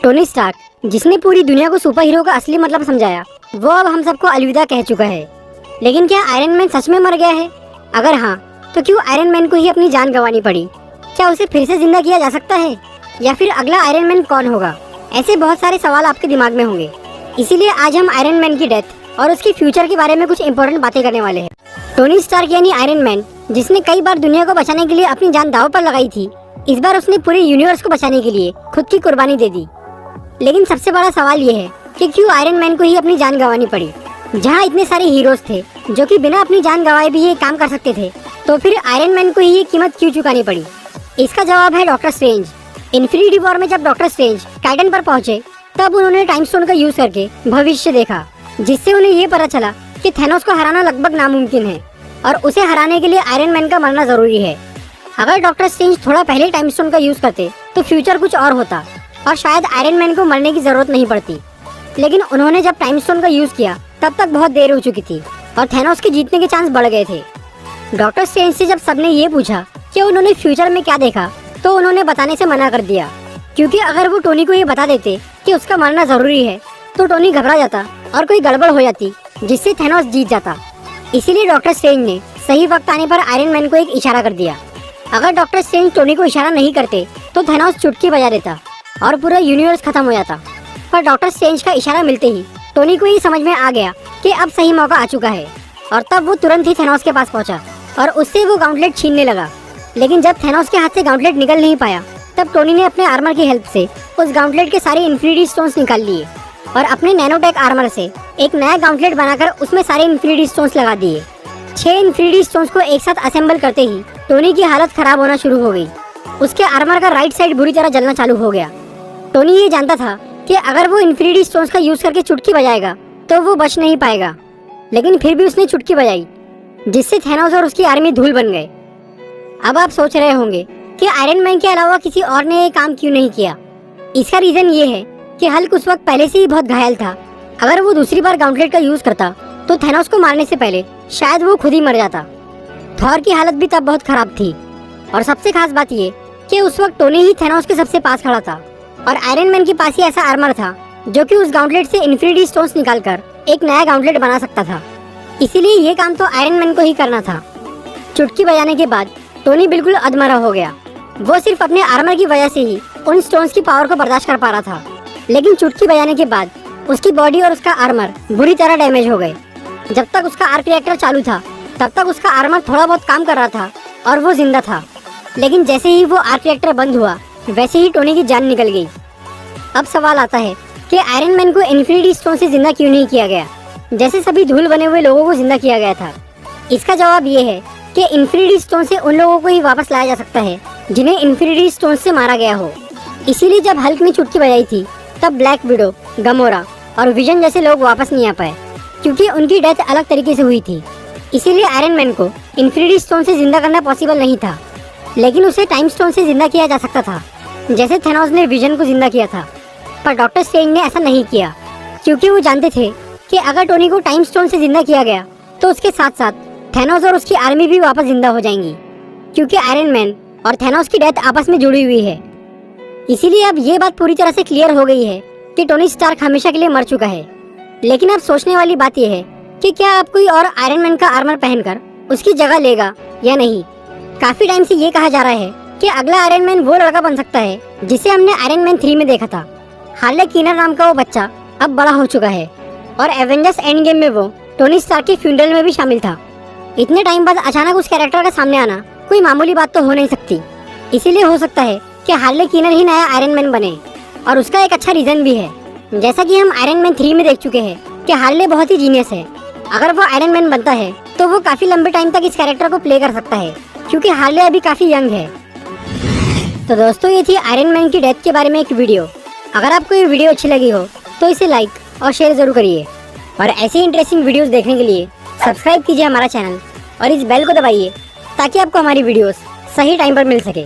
Tony Stark, जिसने पूरी दुनिया को सुपर हीरो का असली मतलब समझाया, वो अब हम सबको अलविदा कह चुका है। लेकिन क्या आयरन मैन सच में मर गया है? अगर हाँ, तो क्यों आयरन मैन को ही अपनी जान गंवानी पड़ी? क्या उसे फिर से जिंदा किया जा सकता है, या फिर अगला आयरन मैन कौन होगा? ऐसे बहुत सारे सवाल आपके दिमाग में होंगे। इसीलिए आज हम आयरन मैन की डेथ और उसके फ्यूचर के बारे में कुछ इंपॉर्टेंट बातें करने वाले हैं। टोनी स्टार्क यानी आयरन मैन, जिसने कई बार दुनिया को बचाने के लिए अपनी जान दांव पर लगाई थी, इस बार उसने पूरे यूनिवर्स को बचाने के लिए खुद की कुर्बानी दे दी। लेकिन सबसे बड़ा सवाल ये है कि क्यों आयरन मैन को ही अपनी जान गंवानी पड़ी? जहाँ इतने सारे हीरोज थे जो कि बिना अपनी जान गंवाए भी ये काम कर सकते थे, तो फिर आयरन मैन को ही ये कीमत क्यों चुकानी पड़ी? इसका जवाब है डॉक्टर स्ट्रेंज। इन्फिनिटी वॉर में जब डॉक्टर स्ट्रेंज टाइटन पर पहुंचे, तब उन्होंने टाइम स्टोन का यूज करके भविष्य देखा, जिससे उन्हें ये पता चला कि थैनोस को हराना लगभग नामुमकिन है और उसे हराने के लिए आयरन मैन का मरना जरूरी है। अगर डॉक्टर स्ट्रेंज थोड़ा पहले टाइम स्टोन का यूज करते तो फ्यूचर कुछ और होता और शायद आयरन मैन को मरने की जरूरत नहीं पड़ती। लेकिन उन्होंने जब टाइम स्टोन का यूज किया, तब तक बहुत देर हो चुकी थी और थैनोस के जीतने के चांस बढ़ गए थे। डॉक्टर स्ट्रेंज से जब सबने ये पूछा कि उन्होंने फ्यूचर में क्या देखा, तो उन्होंने बताने से मना कर दिया, क्योंकि अगर वो टोनी को ये बता देते कि उसका मरना जरूरी है, तो टोनी घबरा जाता और कोई गड़बड़ हो जाती, जिससे थैनोस जीत जाता। इसीलिए डॉक्टर स्ट्रेंज ने सही वक्त आने पर आयरन मैन को एक इशारा कर दिया। अगर डॉक्टर स्ट्रेंज टोनी को इशारा नहीं करते, तो थैनोस चुटकी बजा देता और पूरा यूनिवर्स खत्म हो जाता। पर डॉक्टर स्ट्रेंज का इशारा मिलते ही टोनी को ये समझ में आ गया कि अब सही मौका आ चुका है, और तब वो तुरंत ही थैनोस के पास पहुंचा और उससे वो गाउंटलेट छीनने लगा। लेकिन जब थैनोस के हाथ से गाउंटलेट निकल नहीं पाया, तब टोनी ने अपने आर्मर की हेल्प से उस गाउंटलेट के सारे इन्फिनिटी स्टोन्स निकाल लिए और अपने नैनोटेक आर्मर से एक नया गाउंटलेट बनाकर उसमें सारे इन्फिनिटी स्टोन्स लगा दिए। 6 इन्फिनिटी स्टोन्स को एक साथ असेंबल करते ही टोनी की हालत खराब होना शुरू हो गई। उसके आर्मर का राइट साइड बुरी तरह जलना चालू हो गया। टोनी ये जानता था कि अगर वो इन्फिनिटी स्टोन्स का यूज करके चुटकी बजाएगा तो वो बच नहीं पाएगा, लेकिन फिर भी उसने चुटकी बजाई, जिससे थैनोस और उसकी आर्मी धूल बन गए। अब आप सोच रहे होंगे कि आयरन मैन के अलावा किसी और ने ये काम क्यों नहीं किया। इसका रीजन ये है कि हल्क उस वक्त पहले से ही बहुत घायल था। अगर वो दूसरी बार गाउंटलेट का यूज करता, तो थैनोस को मारने से पहले शायद वो खुद ही मर जाता। थॉर की हालत भी तब बहुत खराब थी, और सबसे खास बात ये कि उस वक्त टोनी ही थैनोस के सबसे पास खड़ा था और आयरन मैन के पास ही ऐसा आर्मर था जो कि उस गाउंटलेट से इन्फिनिटी स्टोन्स निकालकर एक नया गाउंटलेट बना सकता था। इसीलिए ये काम तो आयरन मैन को ही करना था। चुटकी बजाने के बाद टोनी बिल्कुल अधमरा हो गया। वो सिर्फ अपने आर्मर की वजह से ही उन स्टोन्स की पावर को बर्दाश्त कर पा रहा था, लेकिन चुटकी बजाने के बाद उसकी बॉडी और उसका आर्मर बुरी तरह डैमेज हो गए। जब तक उसका आर्क रिएक्टर चालू था, तब तक उसका आर्मर थोड़ा बहुत काम कर रहा था और वो जिंदा था। लेकिन जैसे ही वो आर्क रिएक्टर बंद हुआ, वैसे ही टोनी की जान निकल गई। अब सवाल आता है कि आयरन मैन को इन्फिनिटी स्टोन से जिंदा क्यों नहीं किया गया, जैसे सभी धूल बने हुए लोगों को जिंदा किया गया था? इसका जवाब ये है कि इन्फिनिटी स्टोन से उन लोगों को ही वापस लाया जा सकता है जिन्हें इन्फिनिटी स्टोन से मारा गया हो। इसीलिए जब हल्क ने चुटकी बजाई थी, तब ब्लैक विडो, गमोरा और विजन जैसे लोग वापस नहीं आ पाए, क्योंकि उनकी डेथ अलग तरीके से हुई थी। इसीलिए आयरन मैन को इन्फिनिटी स्टोन से जिंदा करना पॉसिबल नहीं था, लेकिन उसे टाइम स्टोन से जिंदा किया जा सकता था, जैसे थैनोस ने विजन को जिंदा किया था। पर डॉक्टर स्ट्रेंज ने ऐसा नहीं किया, क्योंकि वो जानते थे कि अगर टोनी को टाइम स्टोन से जिंदा किया गया, तो उसके साथ साथ थैनोस और उसकी आर्मी भी वापस जिंदा हो जाएंगी, क्योंकि आयरन मैन और थैनोस की डेथ आपस में जुड़ी हुई है। इसीलिए अब ये बात पूरी तरह से क्लियर हो गई है कि टोनी स्टार्क हमेशा के लिए मर चुका है। लेकिन अब सोचने वाली बात यह है कि क्या अब कोई और आयरन मैन का आर्मर पहनकर उसकी जगह लेगा या नहीं। काफी टाइम से ये कहा जा रहा है कि अगला आयरन मैन वो लड़का बन सकता है जिसे हमने आयरन मैन 3 में देखा था। हार्ले कीनर नाम का वो बच्चा अब बड़ा हो चुका है और एवेंजर्स एंड गेम में वो टोनी स्टार्क के फ्यूनरल में भी शामिल था। इतने टाइम बाद अचानक उस कैरेक्टर का सामने आना कोई मामूली बात तो हो नहीं सकती। इसीलिए हो सकता है कि हार्ले कीनर ही नया आयरन मैन बने, और उसका एक अच्छा रीजन भी है। जैसा कि हम आयरन मैन 3 में देख चुके हैं कि हार्ले बहुत ही जीनियस है। अगर वो आयरन मैन बनता है, तो वो काफी लंबे टाइम तक इस कैरेक्टर को प्ले कर सकता है, क्योंकि हार्ले अभी काफी यंग है। तो दोस्तों, ये थी आयरन मैन की डेथ के बारे में एक वीडियो। अगर आपको ये वीडियो अच्छी लगी हो, तो इसे लाइक और शेयर जरूर करिए, और ऐसे इंटरेस्टिंग वीडियोस देखने के लिए सब्सक्राइब कीजिए हमारा चैनल और इस बेल को दबाइए, ताकि आपको हमारी वीडियोस सही टाइम पर मिल सके।